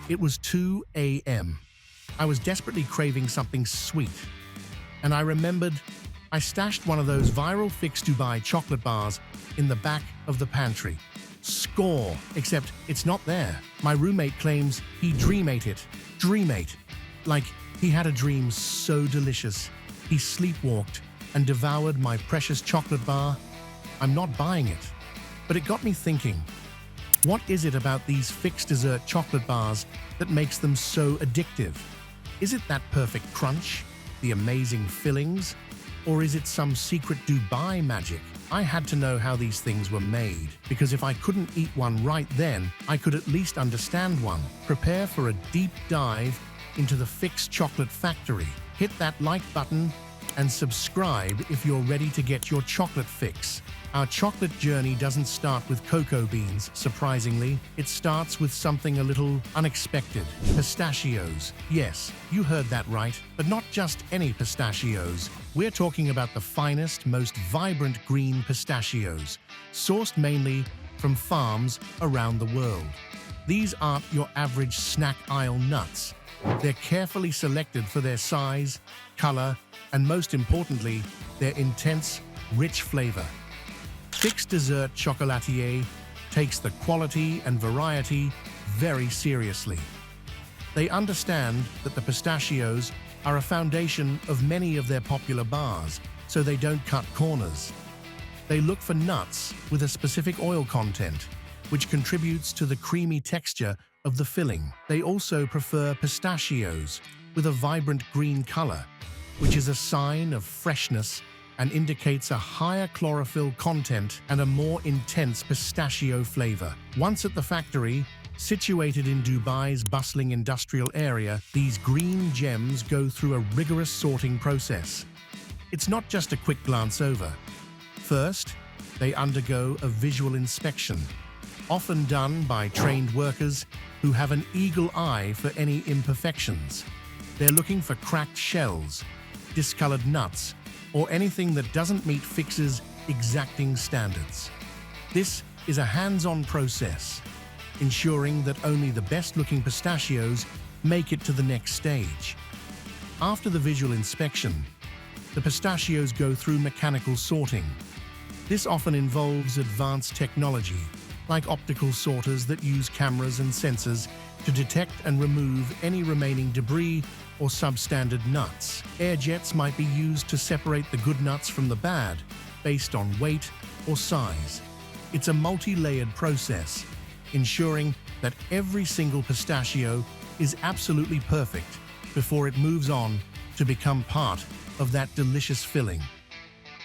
It was 2 a.m. I was desperately craving something sweet, and I remembered I stashed one of those viral Fix Dubai chocolate bars in the back of the pantry. Score! Except it's not there. My roommate claims he dream-ate it. Dream-ate. Like he had a dream so delicious. He sleepwalked and devoured my precious chocolate bar. I'm not buying it. But it got me thinking, what is it about these fixed dessert chocolate bars that makes them so addictive? Is it that perfect crunch, the amazing fillings, or is it some secret Dubai magic? I had to know how these things were made, because if I couldn't eat one right then, I could at least understand one. Prepare for a deep dive into the Fix Chocolate Factory. Hit that like button and subscribe if you're ready to get your chocolate fix. Our chocolate journey doesn't start with cocoa beans, surprisingly. It starts with something a little unexpected. Pistachios. Yes, you heard that right, but not just any pistachios. We're talking about the finest, most vibrant green pistachios, sourced mainly from farms around the world. These aren't your average snack aisle nuts. They're carefully selected for their size, color, and most importantly, their intense, rich flavor. Fix Dessert Chocolatier takes the quality and variety very seriously. They understand that the pistachios are a foundation of many of their popular bars, so they don't cut corners. They look for nuts with a specific oil content, which contributes to the creamy texture of the filling. They also prefer pistachios with a vibrant green color, which is a sign of freshness and indicates a higher chlorophyll content and a more intense pistachio flavor. Once at the factory, situated in Dubai's bustling industrial area, these green gems go through a rigorous sorting process. It's not just a quick glance over. First, they undergo a visual inspection, often done by trained workers who have an eagle eye for any imperfections. They're looking for cracked shells, discolored nuts, or anything that doesn't meet Fix's exacting standards. This is a hands-on process, ensuring that only the best-looking pistachios make it to the next stage. After the visual inspection, the pistachios go through mechanical sorting. This often involves advanced technology, like optical sorters that use cameras and sensors to detect and remove any remaining debris or substandard nuts. Air jets might be used to separate the good nuts from the bad, based on weight or size. It's a multi-layered process, ensuring that every single pistachio is absolutely perfect before it moves on to become part of that delicious filling.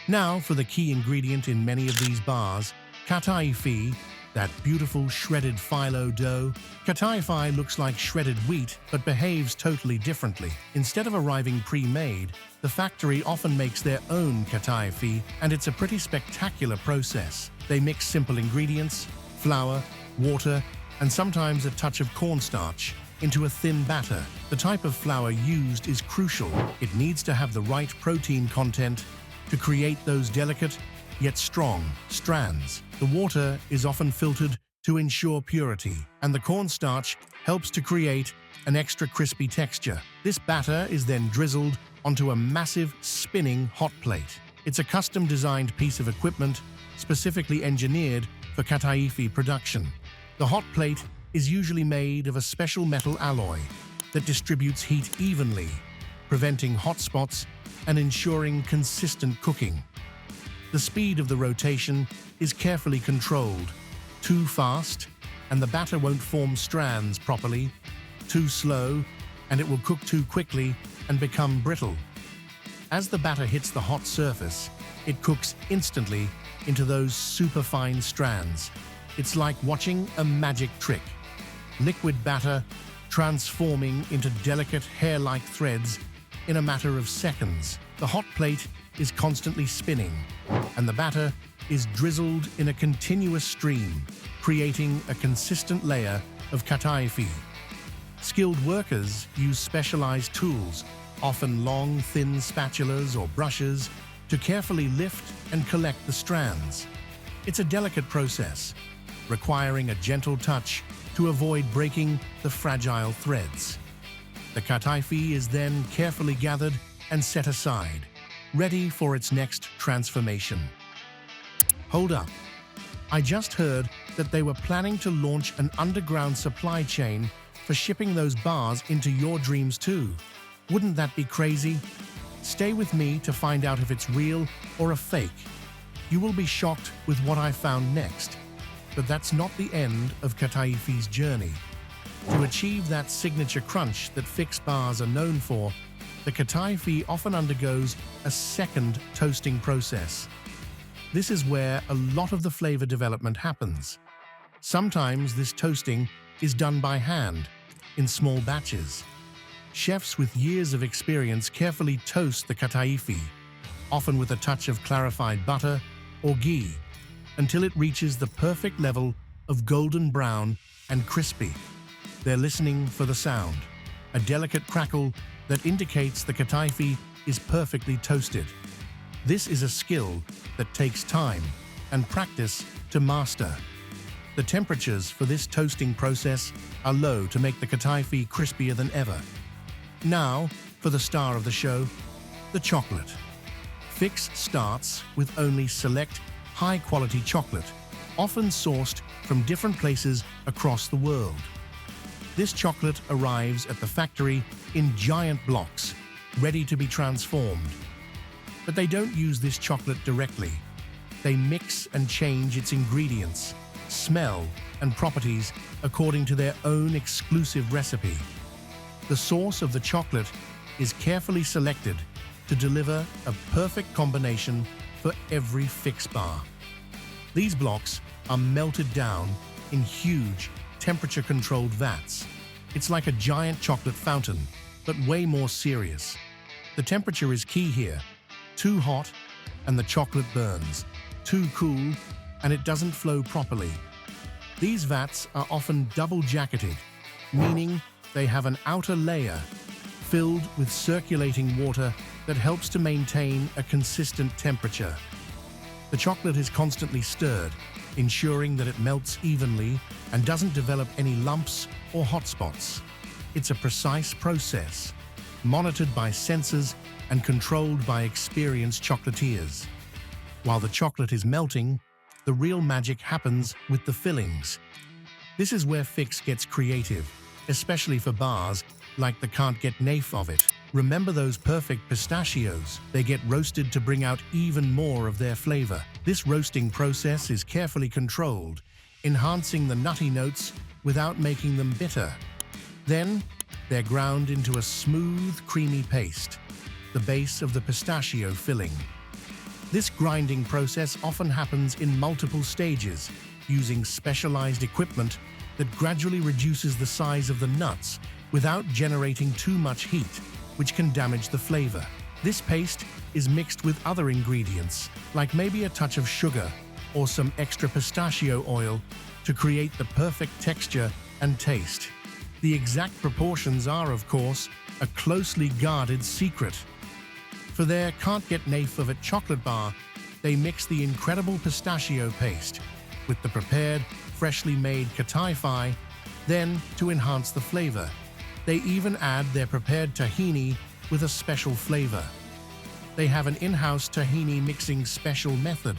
Now for the key ingredient in many of these bars, Kataifi, that beautiful shredded phyllo dough. Kataifi looks like shredded wheat, but behaves totally differently. Instead of arriving pre-made, the factory often makes their own Kataifi, and it's a pretty spectacular process. They mix simple ingredients, flour, water, and sometimes a touch of cornstarch into a thin batter. The type of flour used is crucial. It needs to have the right protein content to create those delicate yet strong strands. The water is often filtered to ensure purity, and the cornstarch helps to create an extra crispy texture. This batter is then drizzled onto a massive spinning hot plate. It's a custom-designed piece of equipment specifically engineered for Kataifi production. The hot plate is usually made of a special metal alloy that distributes heat evenly, preventing hot spots and ensuring consistent cooking. The speed of the rotation is carefully controlled. Too fast, and the batter won't form strands properly. Too slow, and it will cook too quickly and become brittle. As the batter hits the hot surface, it cooks instantly into those superfine strands. It's like watching a magic trick. Liquid batter transforming into delicate hair-like threads in a matter of seconds. The hot plate is constantly spinning, and the batter is drizzled in a continuous stream, creating a consistent layer of Kataifi. Skilled workers use specialized tools, often long, thin spatulas or brushes, to carefully lift and collect the strands. It's a delicate process, requiring a gentle touch to avoid breaking the fragile threads. The Kataifi is then carefully gathered and set aside, ready for its next transformation. Hold up. I just heard that they were planning to launch an underground supply chain for shipping those bars into your dreams too. Wouldn't that be crazy? Stay with me to find out if it's real or a fake. You will be shocked with what I found next. But that's not the end of Kataifi's journey. To achieve that signature crunch that fixed bars are known for, the Kataifi often undergoes a second toasting process. This is where a lot of the flavor development happens. Sometimes this toasting is done by hand, in small batches. Chefs with years of experience carefully toast the Kataifi, often with a touch of clarified butter or ghee, until it reaches the perfect level of golden brown and crispy. They're listening for the sound, a delicate crackle that indicates the Kataifi is perfectly toasted. This is a skill that takes time and practice to master. The temperatures for this toasting process are low to make the Kataifi crispier than ever. Now, for the star of the show, the chocolate. Fix starts with only select, high-quality chocolate, often sourced from different places across the world. This chocolate arrives at the factory in giant blocks, ready to be transformed. But they don't use this chocolate directly. They mix and change its ingredients, smell, and properties according to their own exclusive recipe. The source of the chocolate is carefully selected to deliver a perfect combination for every fix bar. These blocks are melted down in huge, temperature-controlled vats. It's like a giant chocolate fountain, but way more serious. The temperature is key here. Too hot, and the chocolate burns. Too cool, and it doesn't flow properly. These vats are often double-jacketed, meaning they have an outer layer filled with circulating water that helps to maintain a consistent temperature. The chocolate is constantly stirred, ensuring that it melts evenly and doesn't develop any lumps or hot spots. It's a precise process, monitored by sensors and controlled by experienced chocolatiers. While the chocolate is melting, the real magic happens with the fillings. This is where Fix gets creative, especially for bars like the Can't Get Nafe of it. Remember those perfect pistachios? They get roasted to bring out even more of their flavor. This roasting process is carefully controlled, enhancing the nutty notes without making them bitter. Then, they're ground into a smooth, creamy paste, the base of the pistachio filling. This grinding process often happens in multiple stages, using specialized equipment that gradually reduces the size of the nuts without generating too much heat, which can damage the flavor. This paste is mixed with other ingredients, like maybe a touch of sugar or some extra pistachio oil, to create the perfect texture and taste. The exact proportions are, of course, a closely guarded secret. For their Can't Get Nafe of It chocolate bar, they mix the incredible pistachio paste with the prepared, freshly made Kataifi. Then, to enhance the flavor, they even add their prepared tahini with a special flavor. They have an in-house tahini mixing special method.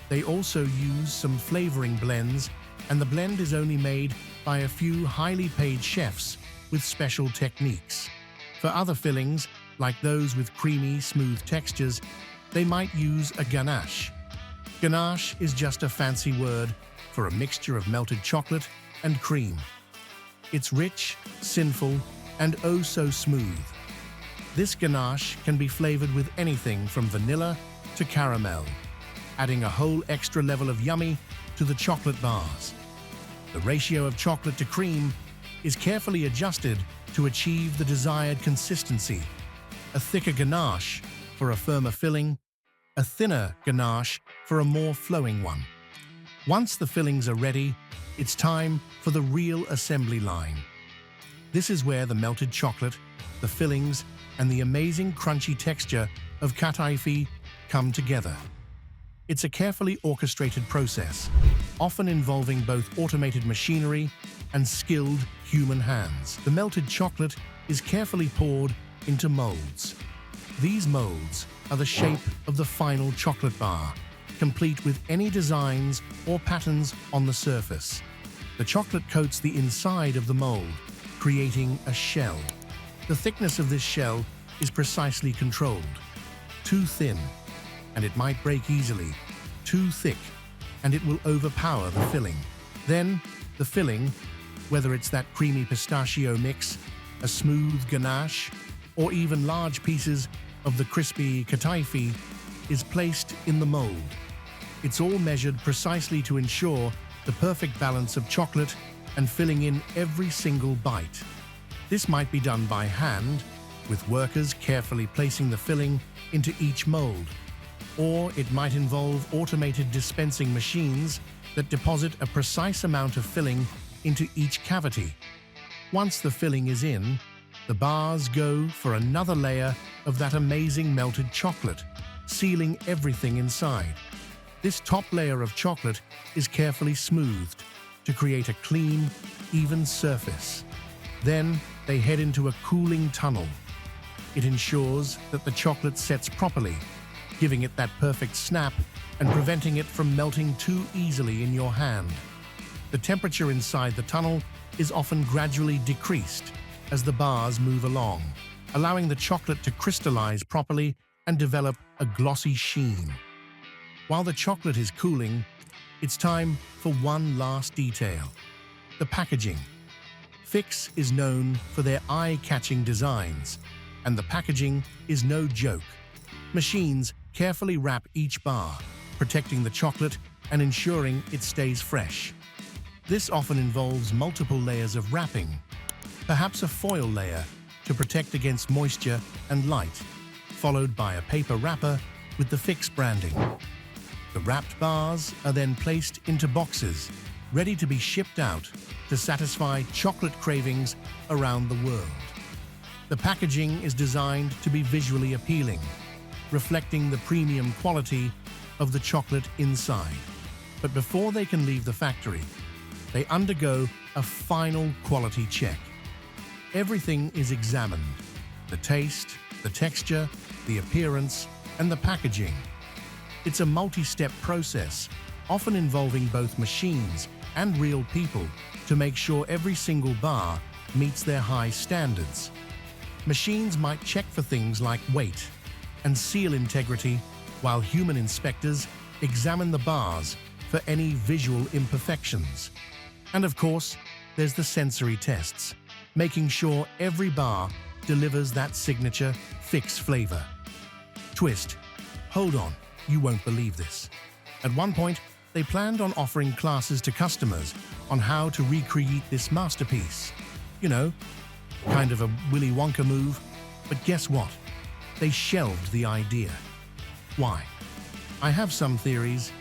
They also use some flavoring blends, and the blend is only made by a few highly paid chefs with special techniques. For other fillings, like those with creamy, smooth textures, they might use a ganache. Ganache is just a fancy word for a mixture of melted chocolate and cream. It's rich, sinful, and oh so smooth. This ganache can be flavored with anything from vanilla to caramel, adding a whole extra level of yummy to the chocolate bars. The ratio of chocolate to cream is carefully adjusted to achieve the desired consistency. A thicker ganache for a firmer filling, a thinner ganache for a more flowing one. Once the fillings are ready, it's time for the real assembly line. This is where the melted chocolate, the fillings, and the amazing crunchy texture of Kataifi come together. It's a carefully orchestrated process, often involving both automated machinery and skilled human hands. The melted chocolate is carefully poured into molds. These molds are the shape of the final chocolate bar, complete with any designs or patterns on the surface. The chocolate coats the inside of the mold, creating a shell. The thickness of this shell is precisely controlled. Too thin, and it might break easily. Too thick, and it will overpower the filling. Then, the filling, whether it's that creamy pistachio mix, a smooth ganache, or even large pieces of the crispy Kataifi, is placed in the mold. It's all measured precisely to ensure the perfect balance of chocolate and filling in every single bite. This might be done by hand, with workers carefully placing the filling into each mold, or it might involve automated dispensing machines that deposit a precise amount of filling into each cavity. Once the filling is in, the bars go for another layer of that amazing melted chocolate, sealing everything inside. This top layer of chocolate is carefully smoothed to create a clean, even surface. Then they head into a cooling tunnel. It ensures that the chocolate sets properly, giving it that perfect snap and preventing it from melting too easily in your hand. The temperature inside the tunnel is often gradually decreased as the bars move along, allowing the chocolate to crystallize properly and develop a glossy sheen. While the chocolate is cooling, it's time for one last detail: the packaging. Fix is known for their eye-catching designs, and the packaging is no joke. Machines carefully wrap each bar, protecting the chocolate and ensuring it stays fresh. This often involves multiple layers of wrapping, perhaps a foil layer to protect against moisture and light, followed by a paper wrapper with the Fix branding. The wrapped bars are then placed into boxes, ready to be shipped out to satisfy chocolate cravings around the world. The packaging is designed to be visually appealing, reflecting the premium quality of the chocolate inside. But before they can leave the factory, they undergo a final quality check. Everything is examined: the taste, the texture, the appearance, and the packaging. It's a multi-step process, often involving both machines and real people, to make sure every single bar meets their high standards. Machines might check for things like weight and seal integrity, while human inspectors examine the bars for any visual imperfections. And of course, there's the sensory tests, making sure every bar delivers that signature Fix flavor. Twist. Hold on, you won't believe this. At one point, they planned on offering classes to customers on how to recreate this masterpiece. You know, kind of a Willy Wonka move, but guess what? They shelved the idea. Why? I have some theories,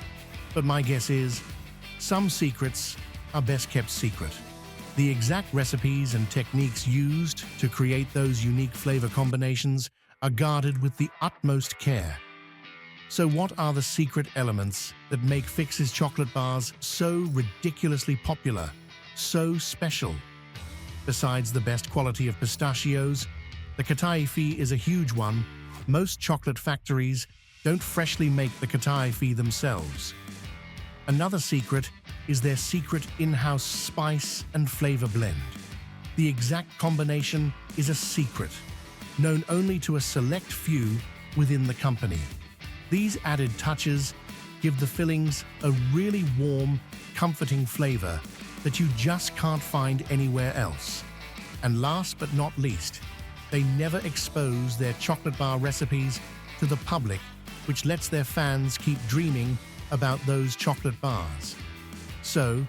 but my guess is some secrets are best kept secret. The exact recipes and techniques used to create those unique flavor combinations are guarded with the utmost care. So what are the secret elements that make Fix's chocolate bars so ridiculously popular, so special? Besides the best quality of pistachios, the Kataifi is a huge one. Most chocolate factories don't freshly make the Kataifi themselves. Another secret is their secret in-house spice and flavor blend. The exact combination is a secret, known only to a select few within the company. These added touches give the fillings a really warm, comforting flavor that you just can't find anywhere else. And last but not least, they never expose their chocolate bar recipes to the public, which lets their fans keep dreaming about those chocolate bars. So,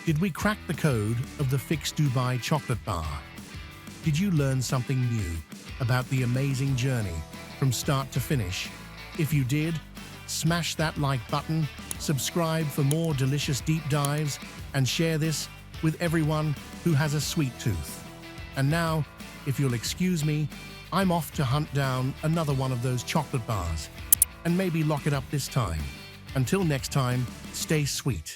did we crack the code of the Fix Dubai chocolate bar? Did you learn something new about the amazing journey from start to finish? If you did, smash that like button, subscribe for more delicious deep dives, and share this with everyone who has a sweet tooth. And now, if you'll excuse me, I'm off to hunt down another one of those chocolate bars, and maybe lock it up this time. Until next time, stay sweet.